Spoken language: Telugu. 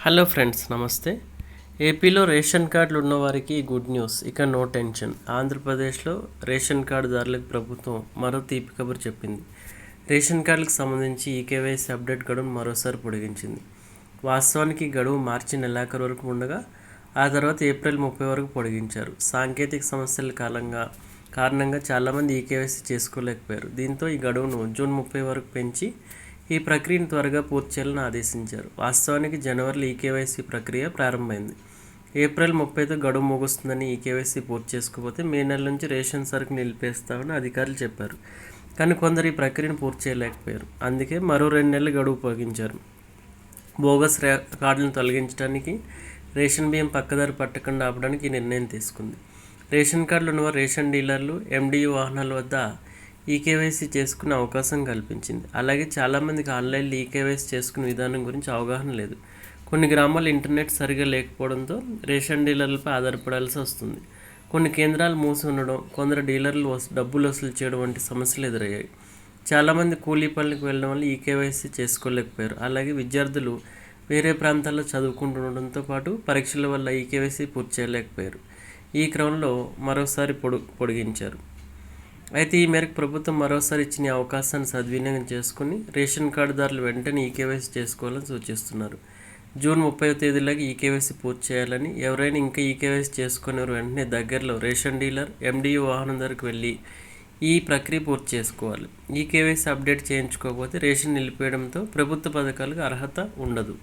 హలో ఫ్రెండ్స్, నమస్తే. ఏపీలో రేషన్ కార్డులు ఉన్నవారికి గుడ్ న్యూస్, ఇక నో టెన్షన్. ఆంధ్రప్రదేశ్లో రేషన్ కార్డుదారులకు ప్రభుత్వం మరో తీపి కబురు చెప్పింది. రేషన్ కార్డులకు సంబంధించి ఈకేవైసీ అప్డేట్ గడువును మరోసారి పొడిగించింది. వాస్తవానికి గడువు మార్చి నెలాఖరు వరకు ఉండగా ఆ తర్వాత ఏప్రిల్ 30 వరకు పొడిగించారు. సాంకేతిక సమస్యల కారణంగా చాలామంది ఈకేవైసీ చేసుకోలేకపోయారు. దీంతో ఈ గడువును జూన్ 30 వరకు పెంచి ఈ ప్రక్రియను త్వరగా పూర్తి చేయాలని ఆదేశించారు. వాస్తవానికి జనవరిలో ఈకేవైసీ ప్రక్రియ ప్రారంభమైంది. ఏప్రిల్ 30తో గడువు ముగుస్తుందని ఈకేవైసీ పూర్తి చేసుకోకపోతే మే నెల నుంచి రేషన్ సరుకు నిలిపేస్తామని అధికారులు చెప్పారు. కానీ కొందరు ఈ ప్రక్రియను పూర్తి చేయలేకపోయారు. అందుకే మరో 2 నెలలు గడువు పొడిగించారు. బోగస్ కార్డులను తొలగించడానికి, రేషన్ బియ్యం పక్కదారి పట్టకుండా ఆపడానికి ఈ నిర్ణయం తీసుకుంది. రేషన్ కార్డులు ఉన్నవారు రేషన్ డీలర్లు, ఎండియు వాహనాల వద్ద ఈకేవైసీ చేసుకునే అవకాశం కల్పించింది. అలాగే చాలామందికి ఆన్లైన్లో ఈకేవైసీ చేసుకునే విధానం గురించి అవగాహన లేదు. కొన్ని గ్రామాల్లో ఇంటర్నెట్ సరిగా లేకపోవడంతో రేషన్ డీలర్లపై ఆధారపడాల్సి వస్తుంది. కొన్ని కేంద్రాలు మూసి ఉండడం, కొందరు డీలర్లు డబ్బులు వసూలు చేయడం వంటి సమస్యలు ఎదురయ్యాయి. చాలామంది కూలీ పనులకు వెళ్ళడం వల్ల ఈకేవైసీ చేసుకోలేకపోయారు. అలాగే విద్యార్థులు వేరే ప్రాంతాల్లో చదువుకుంటుండడంతో పాటు పరీక్షల వల్ల ఈకేవైసీ పూర్తి చేయలేకపోయారు. ఈ క్రమంలో మరోసారి పొడిగించారు. అయితే ఈ మేరకు ప్రభుత్వం మరోసారి ఇచ్చిన అవకాశాన్ని సద్వినియోగం చేసుకుని రేషన్ కార్డుదారులు వెంటనే ఈకేవైసీ చేసుకోవాలని సూచిస్తున్నారు. జూన్ 30వ తేదీలాగా ఈకేవైసీ పూర్తి చేయాలని, ఎవరైనా ఇంకా ఈకేవైసీ చేసుకునేవారు వెంటనే దగ్గరలో రేషన్ డీలర్, ఎండియు వాహనం దగ్గరకు వెళ్ళి ఈ ప్రక్రియ పూర్తి చేసుకోవాలి. ఈకేవైసీ అప్డేట్ చేయించుకోకపోతే రేషన్ నిలిపేయడంతో ప్రభుత్వ పథకాలకు అర్హత ఉండదు.